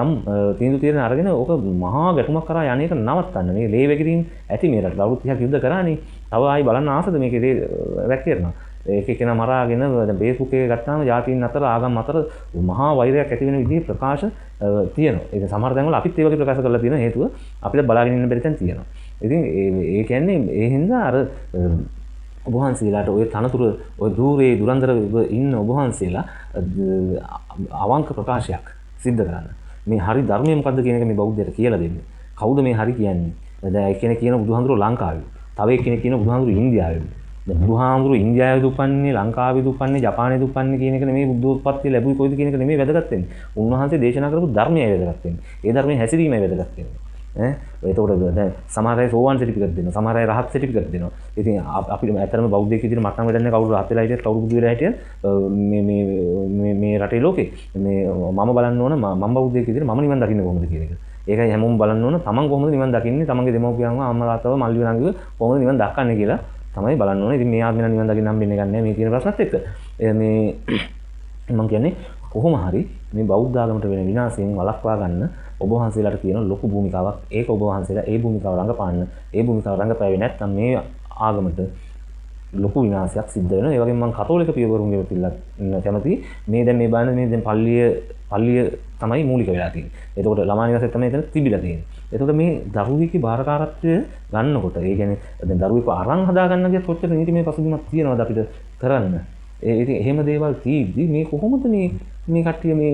යම් තීන්දුව අරගෙන ඕක මහා ගැටුමක් කරා යන්නේක නවත්තන්න. මේ ලේ වැගිරීම් ඇති මේ රට අවුරුදු 30ක් යුද්ධ කරානේ. තව ආයි බලන්න ආසද මේකේ වැක්කිරනවා. ඒක එක්කෙනා මරාගෙන දැන් Facebook එකේ ගත්තාම ජාතීන් අතර ආගම් අතර මහා වෛරයක් ඇති වෙන විදිහේ ප්‍රකාශ තියෙනවා. ඒක සමහර තැන්වල අපිත් ඒ වගේ ප්‍රකාශ කරලා තියෙන හේතුව අපිට බලාගෙන ඉන්න බැරි තැන් තියෙනවා. ඉතින් ඒ කියන්නේ ඒ හින්දා අර ඔබ වහන්සේලාට ওই තනතුර ওই දුරේ දුරන්දර ඉන්න ඔබ වහන්සේලා අවංක ප්‍රකාශයක් සිද්ධ කරන්න. මේ හරි ධර්මය මොකද්ද කියන එක මේ බෞද්ධයට කියලා දෙන්න. කවුද මේ හරි කියන්නේ? දැන් එක්කෙනෙක් කියන බුදුහාමුදුරුවෝ ලංකාවේ. තව එක්කෙනෙක් කියන බුදුහාමුදුරුවෝ ඉන්දියාවේ. දැන් බුදුහාමුදුරුවෝ ඉන්දියාවේ දුපන්නේ, ලංකාවේ දුපන්නේ, ජපානයේ දුපන්නේ කියන එක නෙමෙයි බුද්ධෝත්පත්තිය ලැබුයි කොයිද කියන එක නෙමෙයි වැදගත් වෙන්නේ. උන්වහන්සේ දේශනා කරපු ධර්මයයි වැදගත් වෙන්නේ. ඒ ධර්මයේ හැසිරීමයි වැදගත් වෙන්නේ. එතකොට දැන් සමහර අය සෝවාන් සර්ටිෆිකට් දෙනවා, සමහර අය රහත් සර්ටිෆිකට් දෙනවා. ඉතින් අපිට ඇත්තටම බෞද්ධයෙක් විදිහට මට නම් වැඩන්නේ කවුරු රහත් වෙලා හිටියත් කවුරු බුදු වෙලා හිටියත් මේ රටේ ලෝකේ මේ මම බලන්න ඕන මම බෞද්ධයෙක් විදිහට මම නිවන් දකින්න කොහොමද කියන එක. ඒකයි හැමෝම බලන්න ඕන තමන් කොහොමද නිවන් දකින්නේ, තමන්ගේ දෙමව්පියන්ව අම්මා තාත්තව මල්ලි වණංගිව කොහොමද නිවන් දක්කන්නේ කියලා තමයි බලන්න ඕනේ. ඉතින් මේ ආත්මෙන් නිවන් දකින්න හම්බෙන්නේ නැහැ මේ කියන ප්‍රශ්නත් එක්ක. මේ මම කියන්නේ කොහොම හරි මේ බෞද්ධ ආගමට වෙන විනාශයෙන් වළක්වා ගන්න ඔබ වහන්සේලාට තියෙන ලොකු භූමිකාවක්. ඒක ඔබ වහන්සේලා ඒ භූමිකාව රඟපාන්න. ඒ භූමිකාව රඟපෑවේ නැත්නම් මේ ආගමට ලොකු විනාශයක් සිද්ධ වෙනවා. ඒ වගේම මම කතෝලික පියවරුන්ගේ පිළිලා කැමති මේ දැන් මේ බලන්න මේ දැන් පල්ලිය තමයි මූලික වෙලා තියෙන්නේ. එතකොට ළමා නිවාසය තමයි එතන තිබිලා තියෙන්නේ. එතකොට මේ දරුවෙක්ගේ භාරකාරත්වය ගන්නකොට ඒ කියන්නේ දැන් දරුවෙක්ව අරන් හදා ගන්න ගියත් කොච්චර නීතිමය පසුබිමක් තියෙනවද අපිට කරන්න. ඉතින් එහෙම දේවල් තියෙද්දි මේ කොහොමද මේ කට්ටිය මේ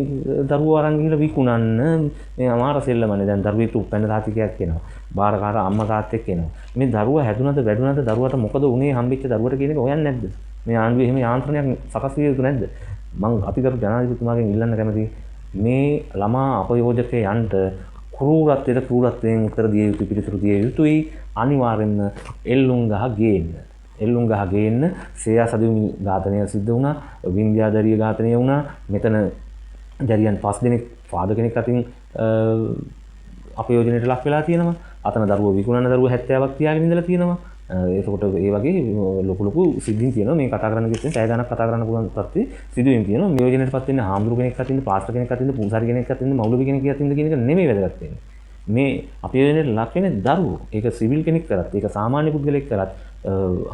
දරුවෝ අරන් ගිහලා විකුණන්න මේ අමාර සෙල්ලමනේ. දැන් දරුවෙක්ට උපැන්න තාත්තිකයක් එනවා. බාරකාර අම්මා තාත්තෙක් එනවා. මේ දරුවා හැදුනද වැඩුනද දරුවට මොකද උනේ හම්බෙච්ච දරුවට කියන එක හොයන්නේ නැද්ද? මේ ආණ්ඩුවේ එහෙම යාන්ත්‍රණයක් සකස් විය යුතු නැද්ද? මම අපිකරු ජනාධිපතිතුමාගෙන් ඉල්ලන්න කැමතියි මේ ළමා අපයෝජකයන්ට ක්‍රූරත්වයෙන් උත්තර දිය යුතු පිළිතුරු දිය යුතුයි. අනිවාර්යෙන්ම එල්ලුම් ගහ ගේන්න සේයා සදිවුනි ඝාතනය සිද්ධ වුණා. වින්ද්‍යාදරිය ඝාතනය වුණා. මෙතන දැරියන් 5 දෙනෙක් ෆාදර් කෙනෙක් අතින් අපයෝජනයට ලක් වෙලා තියෙනවා. අතන දරුවෝ විකුණන දරුවෝ 70ක් තියාගෙන ඉඳලා තියෙනවා. ඒකට ඒ වගේ ලොකු සිද්ධීන් තියෙනවා. මේ කතා කරන්න ගියොත් පැය ගණනක් කතා කරන්න පුළුවන් තත්ත්වෙ සිදුවීම් තියෙනවා. නියෝජනයටපත් වෙන්නේ හාමුදුරු කෙනෙක් අතින්ද, පාස්ටර් කෙනෙක් අතින්ද, පූසාරි කෙනෙක් අතින්ද, මවුලවි කෙනෙක් අතින්ද කියන එක නෙමෙයි වැදගත් වෙන්නේ. මේ අපයෝජනයට ලක් වෙන්නේ දරුවෝ. ඒක සිවිල් කෙනෙක් කරත්, ඒක සාමාන්‍ය පුද්ගලෙක් කරත්,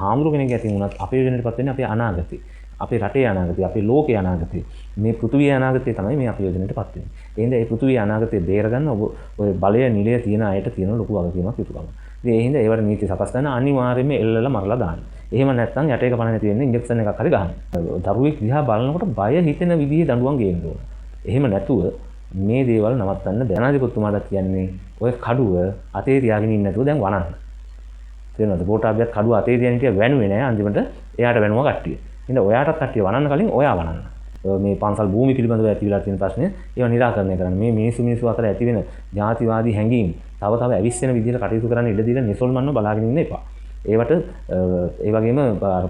හාමුදුරු කෙනෙක් ඇතින් වුණත් අපයෝජනයටපත් වෙන්නේ අපේ අනාගතය. අපේ රටේ අනාගතය, අපේ ලෝකයේ අනාගතය, මේ පෘථිවියේ අනාගතය තමයි මේ අපයෝජනයටපත් වෙන්නේ. ඒ හින්දා මේ පෘථිවියේ අනාගතය බේරගන්න ඔබ ඔය බලය නිලය තියෙන අයට තියෙන ලොකු වගකීමක් යුතුකම. ඉතින් ඒ හින්දා ඒවට නීති සකස් කරන අනිවාර්යයෙන්ම එල්ලලා මරලා දාන්න. එහෙම නැත්නම් යටේක පණ නැති වෙන්නේ ඉන්ජෙක්ෂන් එකක් හරි ගන්න. දරුවෙක් දිහා බලනකොට බය හිතෙන විදිහේ දඬුවම් ගේන්න ඕන. එහෙම නැතුව මේ දේවල් නවත්තන්න බැහැ. ජනාධිපතිතුමාට කියන්නේ ඔය කඩුව අතේ තියාගෙන ඉන්න නැතුව දැන් වනන්න. තේරෙනවද? ගෝඨාභයත් කඩුව අතේ තියාගෙන හිටිය වැනුවේ නැහැ. අන්තිමට එයාට වැනුවා කට්ටිය. ඉතින් ඔයාටත් කට්ටිය වනන්න කලින් ඔයා වනන්න. මේ පන්සල් භූමි පිළිබඳව ඇති වෙලා තියෙන ප්‍රශ්නේ ඒවා निराකරණය කරන්න. මේ මිනිස්සු අතර ඇති වෙන ජාතිවාදී හැඟීම් තව වැවිස්සෙන විදිහට කටයුතු කරන්න ඉඩ දීලා නිසල්මන්ව බලාගෙන ඉන්න එපා. ඒවට ඒ වගේම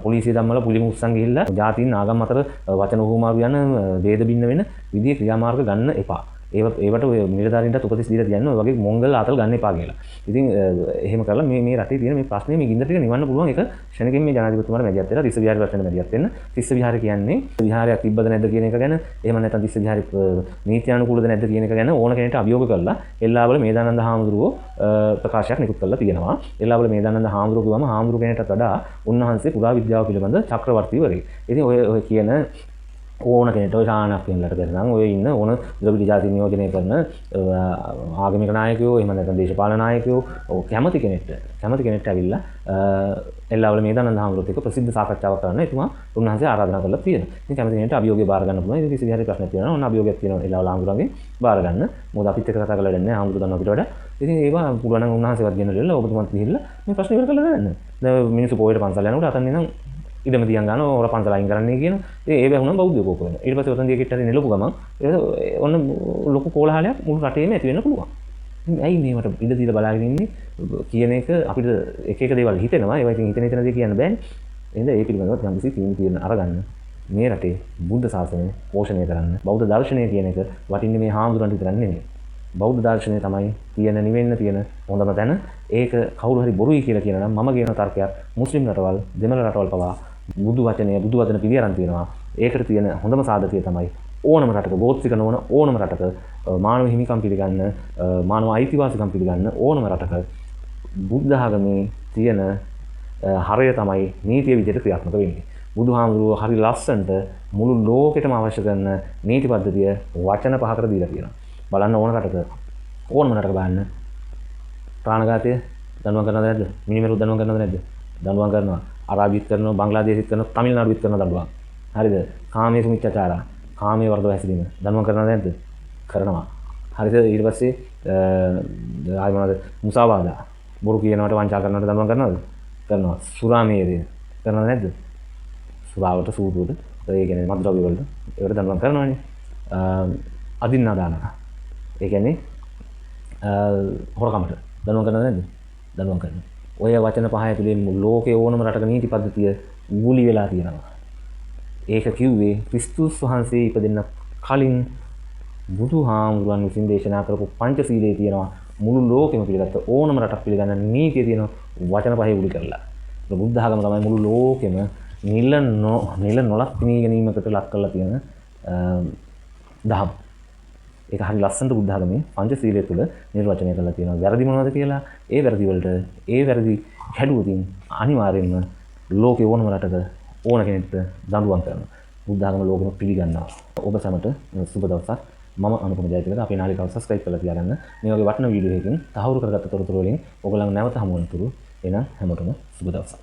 පොලිසිය ධම්මල පුලිම උස්සන් ගිහිල්ලා ජාතීන් ආගම් අතර වචන උහුමාරු යන ભેද බින්න වෙන විදිහේ ක්‍රියාමාර්ග ගන්න එපා. ඒවට ඔය නිලධාරීන්ට උපදෙස් දීලා කියන්නේ ඔය වගේ මොංගල් ආතල් ගන්න එපා කියලා. ඉතින් එහෙම කරලා මේ රටේ තියෙන මේ ප්‍රශ්නේ මේ ගින්දර ටික නිවන්න පුළුවන් එක ශනිකෙන් මේ ජනාධිපතිතුමාට මැදිහත් වෙලා තිස්ස විහාරේ ප්‍රශ්නෙට මැදිහත් වෙන්න. තිස්ස විහාරය කියන්නේ විහාරයක් තිබ්බද නැද්ද කියන එක ගැන එහෙම නැත්නම් තිස්ස විහාරේ නීත්‍යානුකූලද නැද්ද කියන එක ගැන ඕන කෙනෙක්ට අභියෝග කරලා එල්ලාවල මේදානන්ද හාමුදුරුවෝ ප්‍රකාශයක් නිකුත් කරලා තියෙනවා. එල්ලාවල මේදානන්ද හාමුදුරුවෝ කිව්වම හාමුදුරුවෝ කෙනෙක්ටත් වඩා උන්වහන්සේ පුරා විද්‍යාව පිළිබඳ චක්‍රවර්තිවරයෙක්. ඉතින් ඔය කියන ඕන කෙනෙක්ට ඔය ශානක් වෙනලට කරනම් ඔය ඉන්න ඕන ද්‍රවිඩ ජාති නියෝජනය කරන ආගමික නායකයෝ එහෙම නැත්නම් දේශපාලන නායකයෝ කැමති කෙනෙක්ට ඇවිල්ලා එල්ලාවල මේදානන්ද හාමුදුරුවෝත් එක්ක ප්‍රසිද්ධ සාකච්ඡාවක් කරන්න එතුමා උන්වහන්සේ ආරාධනා කරලා තියෙනවා. ඉතින් කැමති කෙනෙක්ට අභියෝගය බාර ගන්න පුළුවන්. ඉතින් කිසි විදිහට ප්‍රශ්නයක් තියෙනවා. ඕන අභියෝගයක් තියෙනවා එල්ලාවල හාමුදුරුවන්ගේ බාර ගන්න. මොකද අපිත් එක්ක කතා කරලා දෙන්නේ හාමුදුරුවෝ දන්න අපිට වඩා. ඉතින් ඒවා පුළුවන් නම් උන්වහන්සේවත් ගෙනල්ලා ඔබතුමාත් ගිහිල්ලා මේ ප්‍රශ්න ඉවර කරලා දාන්න. දැන් මිනිස්සු පොයට පන්සල් යනකොට අතන් ඉඳන් ඉඩම තියන් ගන්න ඕර පන්සල අයින් කරන්නේ කියන ඒ වැහුණා බෞද්ධ කෝක වෙනවා. ඊට පස්සේ ඔතන දිගේ කිට්ටරේ නෙලපු ගමන් ඔන්න ලොකු කෝලහලයක් මුළු රටේම ඇති වෙන්න පුළුවන්. ඇයි මේවට ඉඩ දීලා බලාගෙන ඉන්නේ කියන එක අපිට එක එක දේවල් හිතෙනවා. ඒවා ඉතින් හිතෙන දේ කියන්න බෑනේ. එහෙනම් ඒ පිළිබඳව යම්කිසි තීරණ අරගන්න. මේ රටේ බුද්ධ ශාසනය පෝෂණය කරන්න. බෞද්ධ දර්ශනය කියන එක වටින්නේ මේ හාමුදුරන්ට විතරක් නෙමෙයි. බෞද්ධ දර්ශනය තමයි නිවෙන්න තියෙන හොඳම තැන. ඒක කවුරු හරි බොරුයි කියලා කියනවා නම් මම කියන තර්කයක් මුස්ලිම් රටවල් දෙමළ රටවල් පවා බුදු වචන පිළිඅරන් තියෙනවා. ඒකට තියෙන හොඳම සාධකය තමයි ඕනම රටක ගෝත්‍රික නොවන ඕනම රටක මානව හිමිකම් පිළිගන්න මානව අයිතිවාසිකම් පිළිගන්න ඕනම රටක බුද්ධ ආගමේ තියෙන හරය තමයි නීතිය විදිහට ක්‍රියාත්මක වෙන්නේ. බුදුහාමුදුරුවෝ හරි ලස්සනට මුළු ලෝකෙටම අවශ්‍ය කරන නීති පද්ධතිය වචන පහකට දීලා තියෙනවා. බලන්න ඕන රටක ඕනම රටක බලන්න ප්‍රාණඝාතය දඬුවම් කරනවද නැද්ද? මිනිමෙරු දඬුවම් කරනවද නැද්ද? දඬුවම් කරනවා. අරාබිත් කරනවා, බංග්ලාදේශිත් කරනවා, තමිල්නාඩුත් කරනවා දඬුවම්. හරිද? කාමයේ සුමිච්ඡාචාර, කාමයේ වර්ධව හැසිරීම දඬුවම් කරනවද නැද්ද? කරනවා. හරිද? ඊට පස්සේ ආයි මොනවද? මුසාවාදා. බොරු කියනවට වංචා කරනවට දඬුවම් කරනවද? කරනවා. සුරාමේරය කරනවද නැද්ද? සුරාවට සූදුවට ඒ කියන්නේ මත්ද්‍රව්‍ය වලට ඒකට දඬුවම් කරනවනේ. අදින්නාදාන. ඒ කියන්නේ හොරකමට දඬුවම් කරනවද නැද්ද? දඬුවම් කරනවා. ඔය වචන පහ ඇතුලේ ලෝකේ ඕනම රටක නීති පද්ධතිය ගුලි වෙලා තියෙනවා. ඒක කිව්වේ ක්‍රිස්තුස් වහන්සේ ඉපදෙන්න කලින් බුදුහාමුදුරන් විසින් දේශනා කරපු පංචශීලයේ තියෙනවා මුළු ලෝකෙම පිළිගත්ත ඕනම රටක් පිළිගන්න නීතිය තියෙන වචන පහේ ගුලි කරලා. ඒ බුද්ධ ආගම තමයි මුළු ලෝකෙම නිල නොලක් පිනී ගැනීමකට ලක් කරලා තියෙන දහම්. ඒක හරි ලස්සනට බුද්ධ ආගමේ පංචශීලය තුල නිර්වචනය කරලා තියෙනවා. වැරදි මොනවද කියලා ඒ වැරදි වලට ඒ වැරදි හැදුවකින් අනිවාර්යෙන්ම ලෝකේ ඕනම රටක ඕන කෙනෙක්ට දඬුවම් කරනවා. බුද්ධ ආගම ලෝකෙම පිළිගන්නවා. ඔබ සැමට සුබ දවසක්. මම අනුපම ජයතිලක අපේ නාලිකාව සබ්ස්ක්‍රයිබ් කරලා තියාගන්න. මේ වගේ වටිනා වීඩියෝ එකකින් තහවුරු කරගත්ත තොරතුරු වලින් ඔයගොල්ලන් නැවත හමු වෙනතුරු එන හැමෝටම සුබ දවසක්.